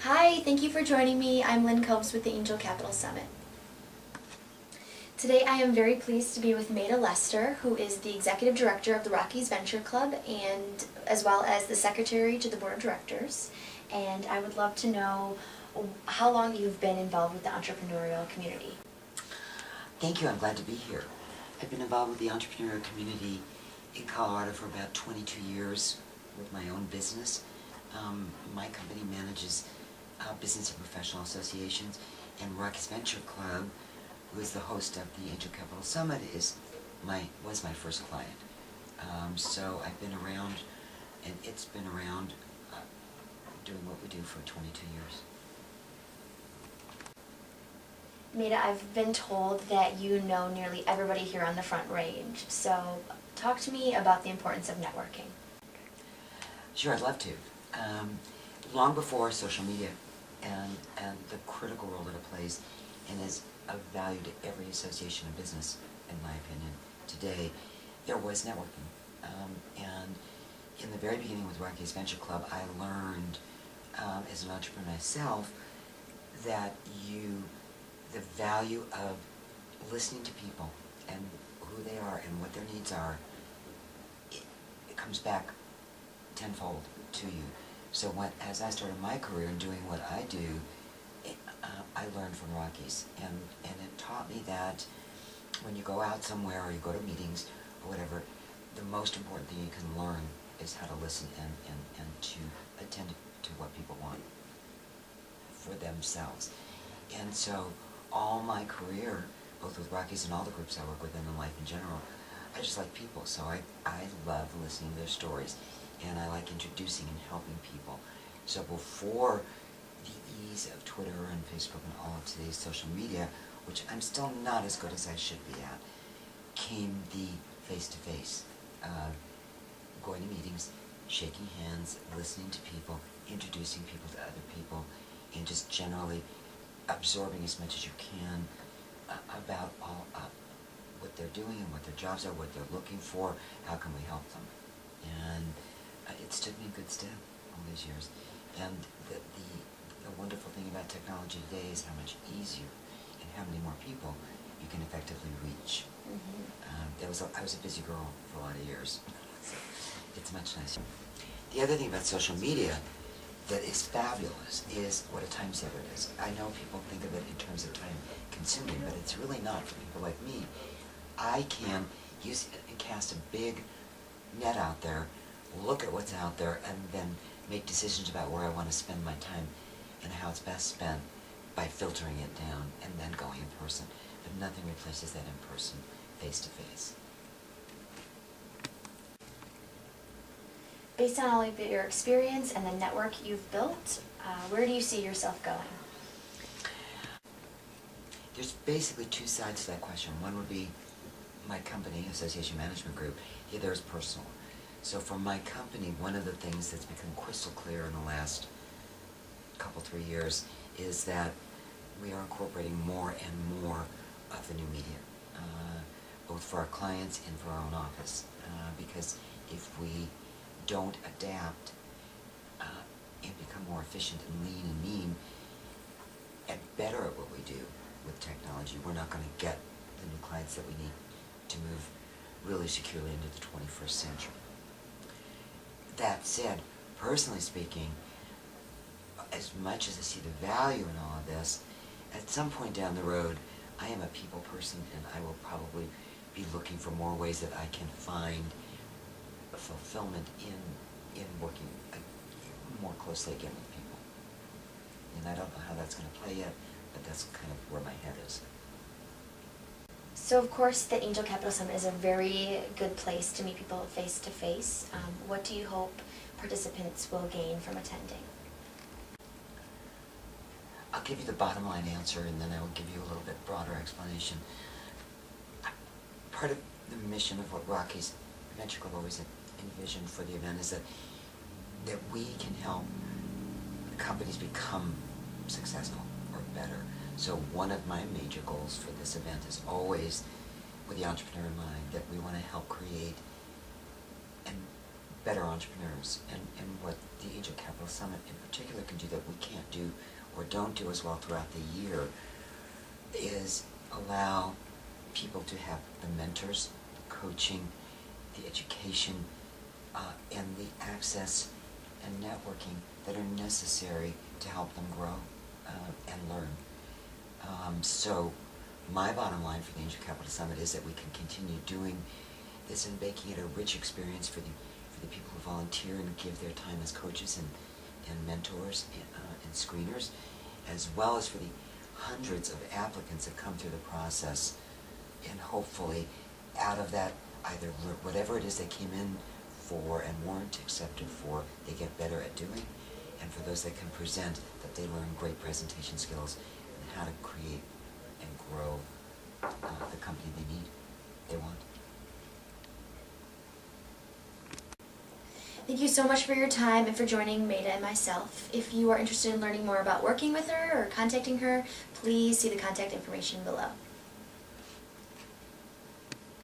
Hi, thank you for joining me. I'm Lynn Koves with the Angel Capital Summit. Today I am very pleased to be with Maita Lester, who is the Executive Director of the Rockies Venture Club and as well as the Secretary to the Board of Directors. And I would love to know how long you've been involved with the entrepreneurial community. Thank you, I'm glad to be here. I've been involved with the entrepreneurial community in Colorado for about 22 years with my own business. My company manages business and professional associations, and Rockies Venture Club, who is the host of the Angel Capital Summit, was my first client. So I've been around, and it's been around doing what we do for 22 years. Maita, I've been told that you know nearly everybody here on the Front Range, so talk to me about the importance of networking. Sure, I'd love to. Long before social media and the critical role that it plays and is of value to every association of business, in my opinion, today, there was networking. And in the very beginning with Rockies Venture Club, I learned as an entrepreneur myself that the value of listening to people and who they are and what their needs are, it comes back tenfold to you. So as I started my career in doing what I do, I learned from Rockies, and it taught me that when you go out somewhere or you go to meetings or whatever, the most important thing you can learn is how to listen and to attend to what people want for themselves. And so all my career, both with Rockies and all the groups I work with and in life in general, I just like people, so I love listening to their stories, and I like introducing and helping people. So before the ease of Twitter and Facebook and all of today's social media, which I'm still not as good as I should be at, came the face-to-face, going to meetings, shaking hands, listening to people, introducing people to other people, and just generally absorbing as much as you can about what they're doing and what their jobs are, what they're looking for, how can we help them. And it stood me in good stead all these years. And the wonderful thing about technology today is how much easier and how many more people you can effectively reach. Mm-hmm. I was a busy girl for a lot of years, so it's much nicer. The other thing about social media that is fabulous is what a time saver it is. I know people think of it in terms of time consuming, but it's really not for people like me. I can use it and cast a big net out there, look at what's out there, and then make decisions about where I want to spend my time and how it's best spent by filtering it down and then going in person. But nothing replaces that in person, face-to-face. Based on all of your experience and the network you've built, where do you see yourself going? There's basically two sides to that question. One would be my company, Association Management Group. The other is personal. So for my company, one of the things that's become crystal clear in the last couple, 3 years is that we are incorporating more and more of the new media, both for our clients and for our own office. Because if we don't adapt and become more efficient and lean and mean and better at what we do with technology, we're not going to get the new clients that we need to move really securely into the 21st century. That said, personally speaking, as much as I see the value in all of this, at some point down the road, I am a people person, and I will probably be looking for more ways that I can find fulfillment in working more closely again with people. And I don't know how that's going to play yet, but that's kind of where my head is. So of course the Angel Capital Summit is a very good place to meet people face to face. What do you hope participants will gain from attending? I'll give you the bottom line answer, and then I will give you a little bit broader explanation. Part of the mission of what Rockies Venture Club always envisioned for the event is that we can help companies become successful or better. So one of my major goals for this event is always, with the entrepreneur in mind, that we want to help create and better entrepreneurs. And what the Angel Capital Summit in particular can do that we can't do or don't do as well throughout the year is allow people to have the mentors, coaching, the education, and the access and networking that are necessary to help them grow and learn. So my bottom line for the Angel Capital Summit is that we can continue doing this and making it a rich experience for the people who volunteer and give their time as coaches and mentors and screeners, as well as for the hundreds of applicants that come through the process, and hopefully out of that, either whatever it is they came in for and weren't accepted for, they get better at doing, and for those that can present, that they learn great presentation skills and how to create and grow the company they want. Thank you so much for your time and for joining Maita and myself. If you are interested in learning more about working with her or contacting her, please see the contact information below.